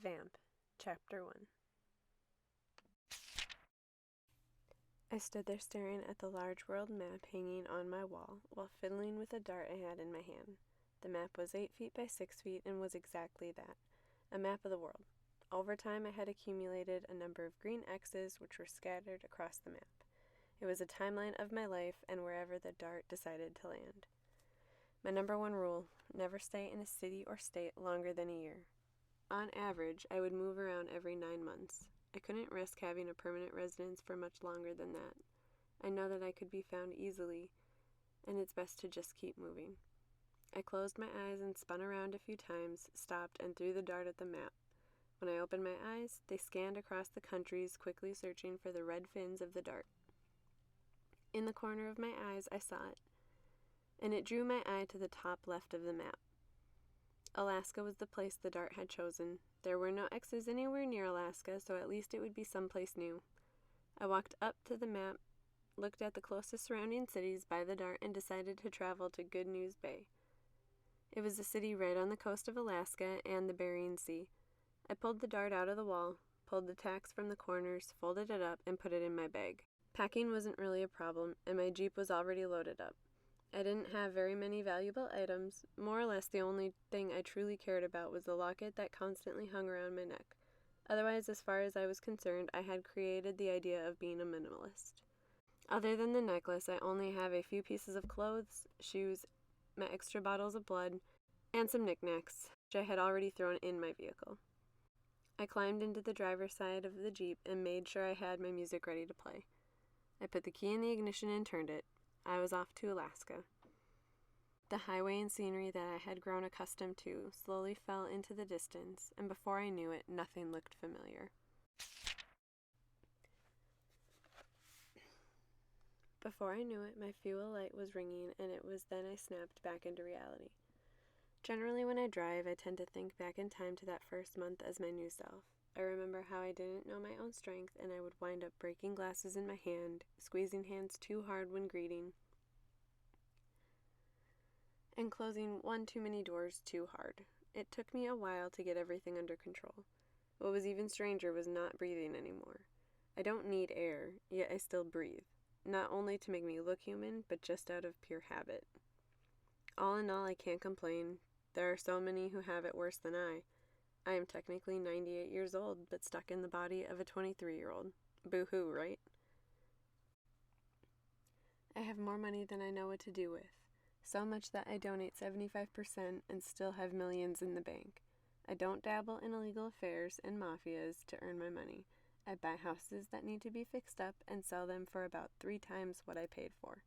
Vamp, Chapter 1. I stood there staring at the large world map hanging on my wall while fiddling with a dart I had in my hand. The map was 8 feet by 6 feet and was exactly that, a map of the world. Over time I had accumulated a number of green X's which were scattered across the map. It was a timeline of my life and wherever the dart decided to land. My number one rule: never stay in a city or state longer than a year. On average, I would move around every 9 months. I couldn't risk having a permanent residence for much longer than that. I know that I could be found easily, and it's best to just keep moving. I closed my eyes and spun around a few times, stopped, and threw the dart at the map. When I opened my eyes, they scanned across the countries, quickly searching for the red fins of the dart. In the corner of my eyes, I saw it, and it drew my eye to the top left of the map. Alaska was the place the dart had chosen. There were no X's anywhere near Alaska, so at least it would be someplace new. I walked up to the map, looked at the closest surrounding cities by the dart, and decided to travel to Good News Bay. It was a city right on the coast of Alaska and the Bering Sea. I pulled the dart out of the wall, pulled the tacks from the corners, folded it up, and put it in my bag. Packing wasn't really a problem, and my Jeep was already loaded up. I didn't have very many valuable items. More or less the only thing I truly cared about was the locket that constantly hung around my neck. Otherwise, as far as I was concerned, I had created the idea of being a minimalist. Other than the necklace, I only have a few pieces of clothes, shoes, my extra bottles of blood, and some knickknacks, which I had already thrown in my vehicle. I climbed into the driver's side of the Jeep and made sure I had my music ready to play. I put the key in the ignition and turned it. I was off to Alaska. The highway and scenery that I had grown accustomed to slowly fell into the distance, and before I knew it, nothing looked familiar. Before I knew it, my fuel light was ringing, and it was then I snapped back into reality. Generally, when I drive, I tend to think back in time to that first month as my new self. I remember how I didn't know my own strength, and I would wind up breaking glasses in my hand, squeezing hands too hard when greeting, and closing one too many doors too hard. It took me a while to get everything under control. What was even stranger was not breathing anymore. I don't need air, yet I still breathe, not only to make me look human, but just out of pure habit. All in all, I can't complain. There are so many who have it worse than I. I am technically 98 years old, but stuck in the body of a 23-year-old. Boo-hoo, right? I have more money than I know what to do with. So much that I donate 75% and still have millions in the bank. I don't dabble in illegal affairs and mafias to earn my money. I buy houses that need to be fixed up and sell them for about 3 times what I paid for.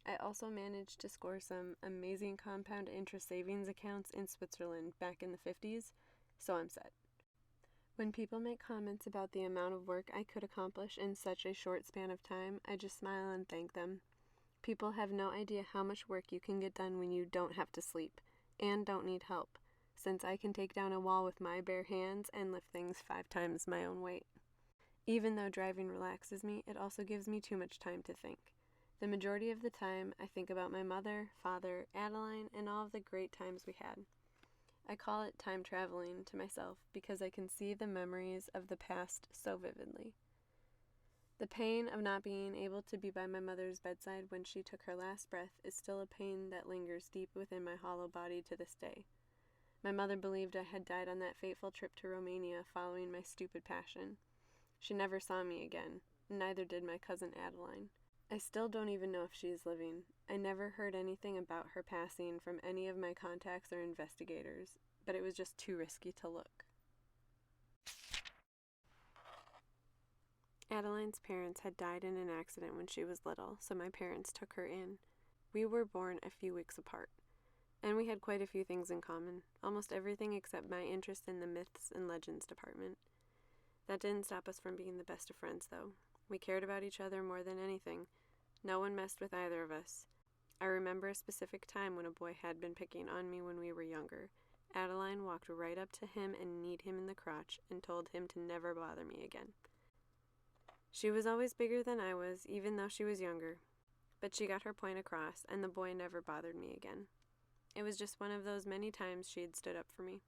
I also managed to score some amazing compound interest savings accounts in Switzerland back in the 50s, so I'm set. When people make comments about the amount of work I could accomplish in such a short span of time, I just smile and thank them. People have no idea how much work you can get done when you don't have to sleep, and don't need help, since I can take down a wall with my bare hands and lift things 5 times my own weight. Even though driving relaxes me, it also gives me too much time to think. The majority of the time, I think about my mother, father, Adeline, and all of the great times we had. I call it time traveling to myself because I can see the memories of the past so vividly. The pain of not being able to be by my mother's bedside when she took her last breath is still a pain that lingers deep within my hollow body to this day. My mother believed I had died on that fateful trip to Romania following my stupid passion. She never saw me again, neither did my cousin Adeline. I still don't even know if she is living. I never heard anything about her passing from any of my contacts or investigators, but it was just too risky to look. Adeline's parents had died in an accident when she was little, so my parents took her in. We were born a few weeks apart, and we had quite a few things in common, almost everything except my interest in the myths and legends department. That didn't stop us from being the best of friends, though. We cared about each other more than anything. No one messed with either of us. I remember a specific time when a boy had been picking on me when we were younger. Adeline walked right up to him and kneed him in the crotch and told him to never bother me again. She was always bigger than I was, even though she was younger. But she got her point across, and the boy never bothered me again. It was just one of those many times she had stood up for me.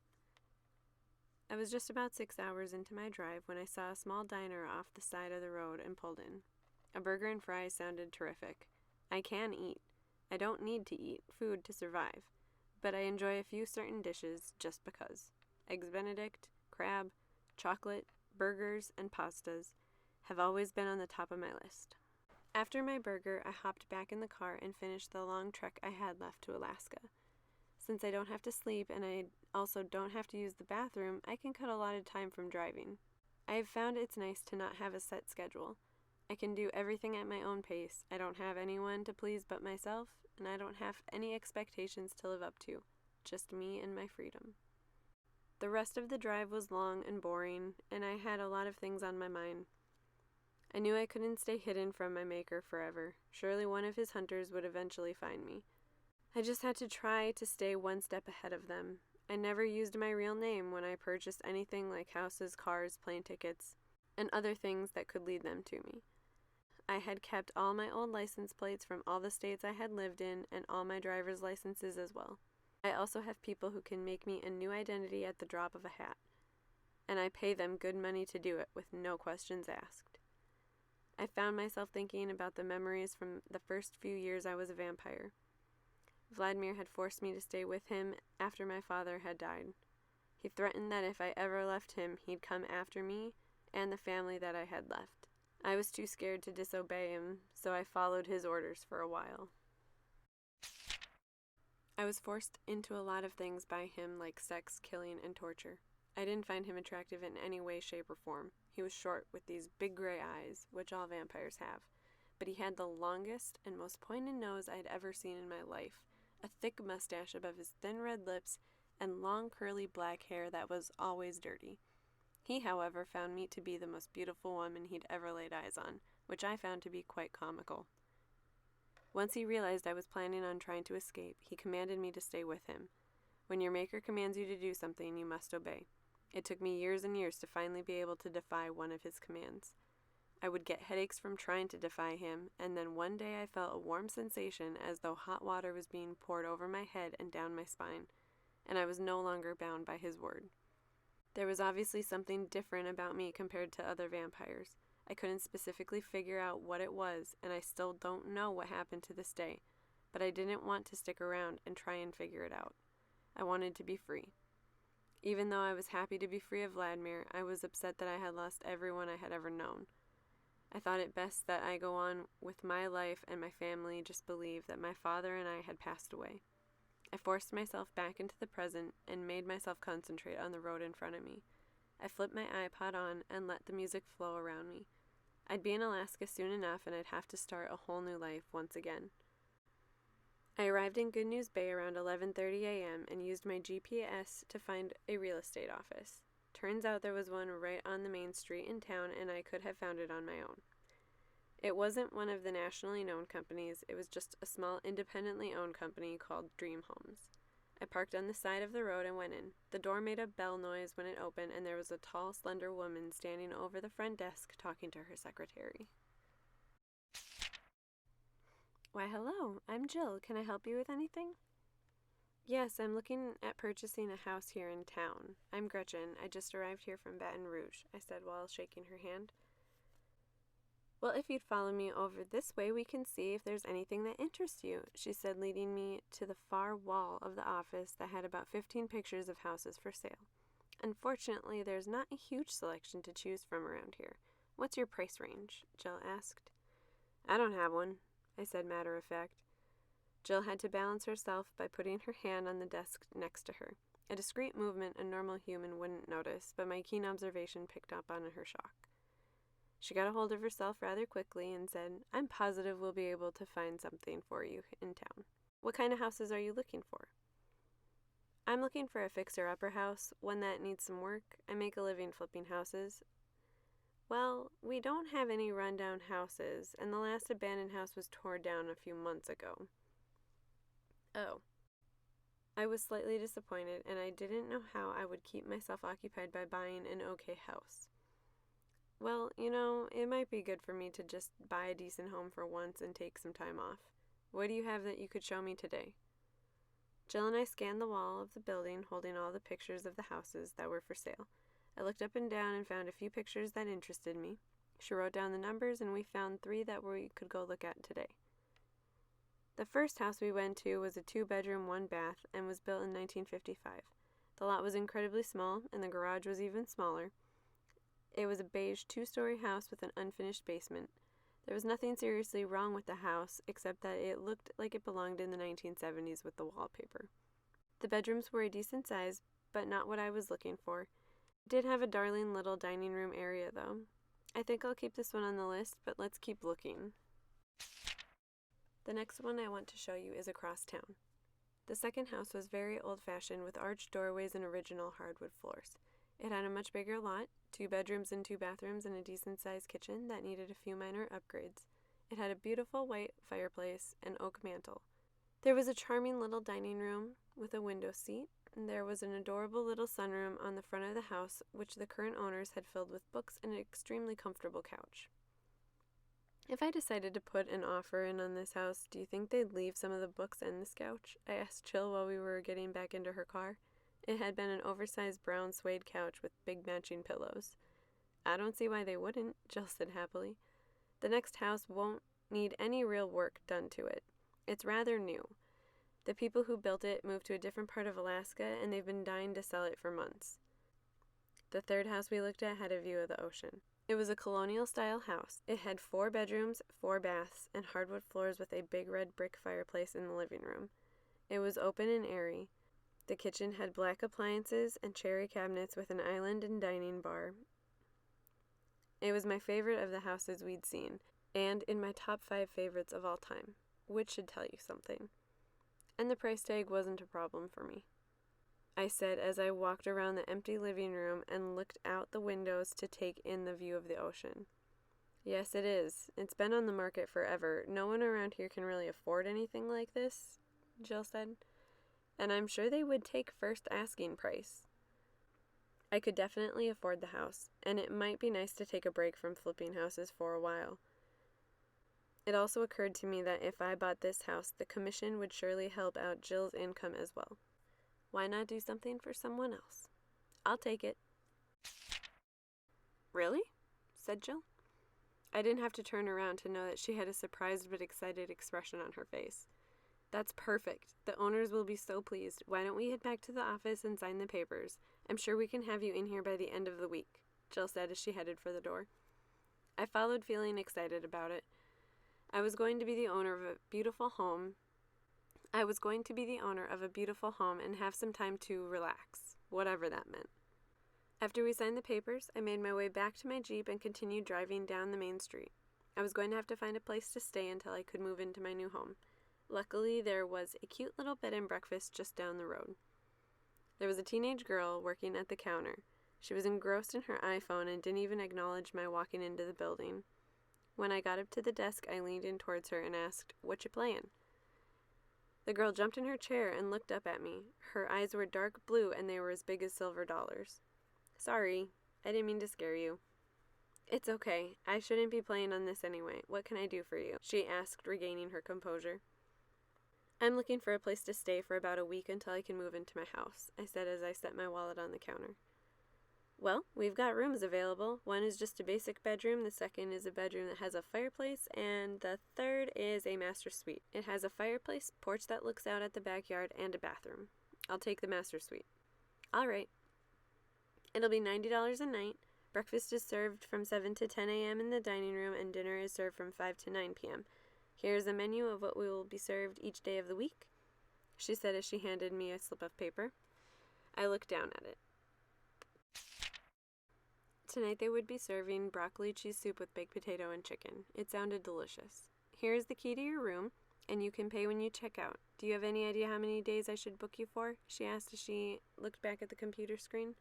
I was just about 6 hours into my drive when I saw a small diner off the side of the road and pulled in. A burger and fries sounded terrific. I can eat. I don't need to eat food to survive, but I enjoy a few certain dishes just because. Eggs Benedict, crab, chocolate, burgers, and pastas have always been on the top of my list. After my burger, I hopped back in the car and finished the long trek I had left to Alaska. Since I don't have to sleep and I also don't have to use the bathroom, I can cut a lot of time from driving. I have found it's nice to not have a set schedule. I can do everything at my own pace. I don't have anyone to please but myself, and I don't have any expectations to live up to. Just me and my freedom. The rest of the drive was long and boring, and I had a lot of things on my mind. I knew I couldn't stay hidden from my maker forever. Surely one of his hunters would eventually find me. I just had to try to stay one step ahead of them. I never used my real name when I purchased anything like houses, cars, plane tickets, and other things that could lead them to me. I had kept all my old license plates from all the states I had lived in and all my driver's licenses as well. I also have people who can make me a new identity at the drop of a hat, and I pay them good money to do it with no questions asked. I found myself thinking about the memories from the first few years I was a vampire. Vladimir had forced me to stay with him after my father had died. He threatened that if I ever left him, he'd come after me and the family that I had left. I was too scared to disobey him, so I followed his orders for a while. I was forced into a lot of things by him, like sex, killing, and torture. I didn't find him attractive in any way, shape, or form. He was short, with these big gray eyes, which all vampires have, but he had the longest and most pointed nose I'd ever seen in my life, a thick mustache above his thin red lips, and long curly black hair that was always dirty. He, however, found me to be the most beautiful woman he'd ever laid eyes on, which I found to be quite comical. Once he realized I was planning on trying to escape, he commanded me to stay with him. When your maker commands you to do something, you must obey. It took me years and years to finally be able to defy one of his commands. I would get headaches from trying to defy him, and then one day I felt a warm sensation as though hot water was being poured over my head and down my spine, and I was no longer bound by his word. There was obviously something different about me compared to other vampires. I couldn't specifically figure out what it was, and I still don't know what happened to this day, but I didn't want to stick around and try and figure it out. I wanted to be free. Even though I was happy to be free of Vladimir, I was upset that I had lost everyone I had ever known. I thought it best that I go on with my life and my family just believe that my father and I had passed away. I forced myself back into the present and made myself concentrate on the road in front of me. I flipped my iPod on and let the music flow around me. I'd be in Alaska soon enough and I'd have to start a whole new life once again. I arrived in Good News Bay around 11:30 a.m. and used my GPS to find a real estate office. Turns out there was one right on the main street in town and I could have found it on my own. It wasn't one of the nationally known companies, it was just a small independently owned company called Dream Homes. I parked on the side of the road and went in. The door made a bell noise when it opened and there was a tall, slender woman standing over the front desk talking to her secretary. Why, hello, I'm Jill. Can I help you with anything? Yes, I'm looking at purchasing a house here in town. I'm Gretchen. I just arrived here from Baton Rouge, I said while shaking her hand. Well, if you'd follow me over this way, we can see if there's anything that interests you, she said, leading me to the far wall of the office that had about 15 pictures of houses for sale. Unfortunately, there's not a huge selection to choose from around here. What's your price range? Jill asked. I don't have one, I said matter of fact. Jill had to balance herself by putting her hand on the desk next to her, a discreet movement a normal human wouldn't notice, but my keen observation picked up on her shock. She got a hold of herself rather quickly and said, I'm positive we'll be able to find something for you in town. What kind of houses are you looking for? I'm looking for a fixer-upper house, one that needs some work. I make a living flipping houses. Well, we don't have any rundown houses, and the last abandoned house was torn down a few months ago. Oh. I was slightly disappointed, and I didn't know how I would keep myself occupied by buying an okay house. Well, it might be good for me to just buy a decent home for once and take some time off. What do you have that you could show me today? Jill and I scanned the wall of the building, holding all the pictures of the houses that were for sale. I looked up and down and found a few pictures that interested me. She wrote down the numbers, and we found 3 that we could go look at today. The first house we went to was a 2-bedroom, 1-bath, and was built in 1955. The lot was incredibly small, and the garage was even smaller. It was a beige 2-story house with an unfinished basement. There was nothing seriously wrong with the house, except that it looked like it belonged in the 1970s with the wallpaper. The bedrooms were a decent size, but not what I was looking for. It did have a darling little dining room area, though. I think I'll keep this one on the list, but let's keep looking. The next one I want to show you is across town. The second house was very old-fashioned with arched doorways and original hardwood floors. It had a much bigger lot, 2 bedrooms and 2 bathrooms, and a decent-sized kitchen that needed a few minor upgrades. It had a beautiful white fireplace and oak mantel. There was a charming little dining room with a window seat, and there was an adorable little sunroom on the front of the house, which the current owners had filled with books and an extremely comfortable couch. If I decided to put an offer in on this house, do you think they'd leave some of the books and this couch? I asked Jill while we were getting back into her car. It had been an oversized brown suede couch with big matching pillows. I don't see why they wouldn't, Jill said happily. The next house won't need any real work done to it. It's rather new. The people who built it moved to a different part of Alaska, and they've been dying to sell it for months. The third house we looked at had a view of the ocean. It was a colonial-style house. It had 4 bedrooms, 4 baths, and hardwood floors with a big red brick fireplace in the living room. It was open and airy. The kitchen had black appliances and cherry cabinets with an island and dining bar. It was my favorite of the houses we'd seen, and in my top 5 favorites of all time, which should tell you something. And the price tag wasn't a problem for me, I said as I walked around the empty living room and looked out the windows to take in the view of the ocean. Yes, it is. It's been on the market forever. No one around here can really afford anything like this, Jill said. And I'm sure they would take first asking price. I could definitely afford the house, and it might be nice to take a break from flipping houses for a while. It also occurred to me that if I bought this house, the commission would surely help out Jill's income as well. Why not do something for someone else? I'll take it. Really? Said Jill. I didn't have to turn around to know that she had a surprised but excited expression on her face. That's perfect. The owners will be so pleased. Why don't we head back to the office and sign the papers? I'm sure we can have you in here by the end of the week, Jill said as she headed for the door. I followed, feeling excited about it. I was going to be the owner of a beautiful home and have some time to relax, whatever that meant. After we signed the papers, I made my way back to my Jeep and continued driving down the main street. I was going to have to find a place to stay until I could move into my new home. Luckily, there was a cute little bed and breakfast just down the road. There was a teenage girl working at the counter. She was engrossed in her iPhone and didn't even acknowledge my walking into the building. When I got up to the desk, I leaned in towards her and asked, "What you playin'?" The girl jumped in her chair and looked up at me. Her eyes were dark blue and they were as big as silver dollars. "Sorry, I didn't mean to scare you." "It's okay. I shouldn't be playing on this anyway. What can I do for you?" she asked, regaining her composure. "I'm looking for a place to stay for about a week until I can move into my house," I said as I set my wallet on the counter. "Well, we've got rooms available. One is just a basic bedroom, the second is a bedroom that has a fireplace, and the third is a master suite. It has a fireplace, porch that looks out at the backyard, and a bathroom. I'll take the master suite." "All right. It'll be $90 a night. Breakfast is served from 7 to 10 a.m. in the dining room, and dinner is served from 5 to 9 p.m. Here's a menu of what will be served each day of the week," she said as she handed me a slip of paper. I looked down at it. Tonight they would be serving broccoli cheese soup with baked potato and chicken. It sounded delicious. "Here's the key to your room, and you can pay when you check out. Do you have any idea how many days I should book you for?" she asked as she looked back at the computer screen.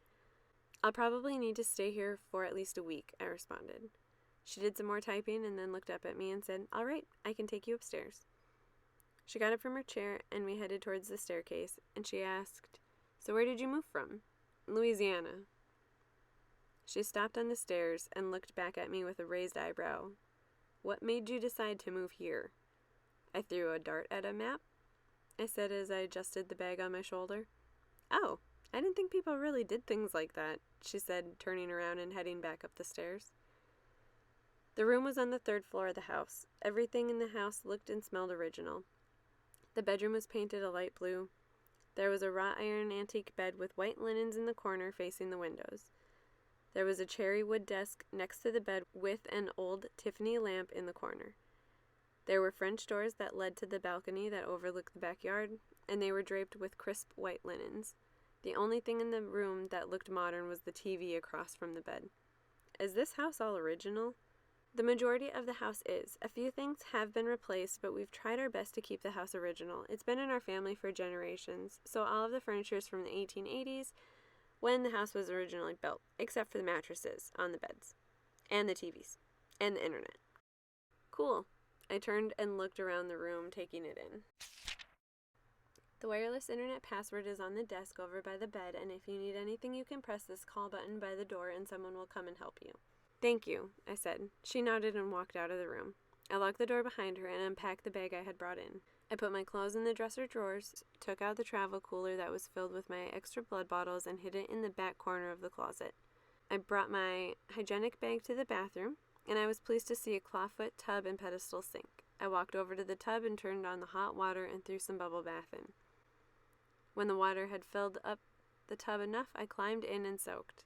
"I'll probably need to stay here for at least a week," I responded. She did some more typing and then looked up at me and said, "All right, I can take you upstairs." She got up from her chair and we headed towards the staircase, and she asked, "So where did you move from?" "Louisiana." She stopped on the stairs and looked back at me with a raised eyebrow. "What made you decide to move here?" I threw a dart at a map, I said as I adjusted the bag on my shoulder. "Oh, I didn't think people really did things like that. she said, turning around and heading back up the stairs. The room was on the 3rd floor of the house. Everything in the house looked and smelled original. The bedroom was painted a light blue. There was a wrought iron antique bed with white linens in the corner facing the windows. There was a cherry wood desk next to the bed with an old Tiffany lamp in the corner. There were French doors that led to the balcony that overlooked the backyard, and they were draped with crisp white linens. The only thing in the room that looked modern was the TV across from the bed. Is this house all original? The majority of the house is. A few things have been replaced, but we've tried our best to keep the house original. It's been in our family for generations, so all of the furniture is from the 1880s, when the house was originally built, except for the mattresses on the beds, and the TVs, and the internet. Cool. I turned and looked around the room, taking it in. The wireless internet password is on the desk over by the bed, and if you need anything, you can press this call button by the door and someone will come and help you. Thank you, I said. She nodded and walked out of the room. I locked the door behind her and unpacked the bag I had brought in. I put my clothes in the dresser drawers, took out the travel cooler that was filled with my extra blood bottles, and hid it in the back corner of the closet. I brought my hygienic bag to the bathroom, and I was pleased to see a clawfoot tub and pedestal sink. I walked over to the tub and turned on the hot water and threw some bubble bath in. When the water had filled up the tub enough, I climbed in and soaked.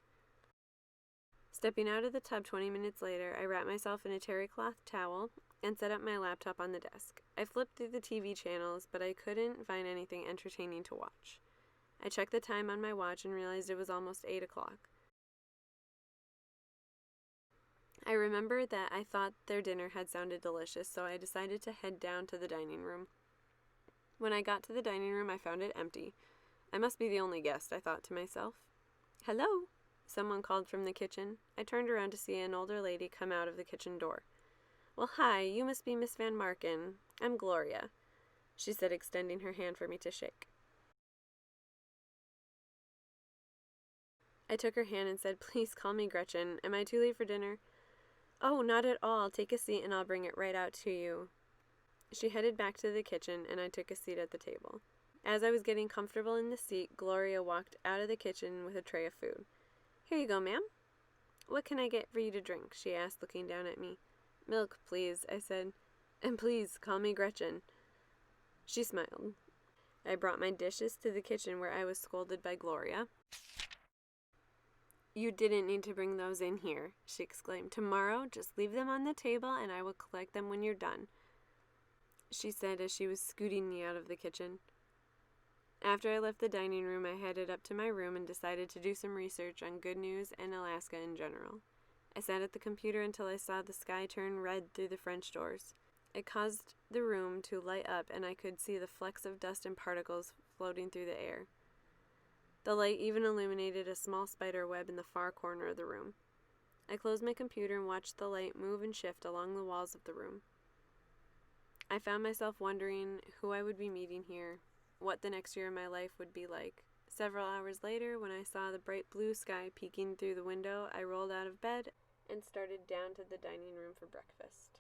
Stepping out of the tub 20 minutes later, I wrapped myself in a terry cloth towel and set up my laptop on the desk. I flipped through the TV channels, but I couldn't find anything entertaining to watch. I checked the time on my watch and realized it was almost 8 o'clock. I remembered that I thought their dinner had sounded delicious, so I decided to head down to the dining room. When I got to the dining room, I found it empty. I must be the only guest, I thought to myself. Hello? Someone called from the kitchen. I turned around to see an older lady come out of the kitchen door. Well, hi, you must be Miss Van Marken. I'm Gloria, she said, extending her hand for me to shake. I took her hand and said, Please call me Gretchen. Am I too late for dinner? Oh, not at all. Take a seat and I'll bring it right out to you. She headed back to the kitchen and I took a seat at the table. As I was getting comfortable in the seat, Gloria walked out of the kitchen with a tray of food. Here you go, ma'am. What can I get for you to drink? She asked, looking down at me. Milk, please, I said. And please, call me Gretchen. She smiled. I brought my dishes to the kitchen where I was scolded by Gloria. You didn't need to bring those in here, she exclaimed. Tomorrow, just leave them on the table and I will collect them when you're done, she said as she was scooting me out of the kitchen. After I left the dining room, I headed up to my room and decided to do some research on good news and Alaska in general. I sat at the computer until I saw the sky turn red through the French doors. It caused the room to light up and I could see the flecks of dust and particles floating through the air. The light even illuminated a small spider web in the far corner of the room. I closed my computer and watched the light move and shift along the walls of the room. I found myself wondering who I would be meeting here, what the next year of my life would be like. Several hours later, when I saw the bright blue sky peeking through the window, I rolled out of bed and started down to the dining room for breakfast.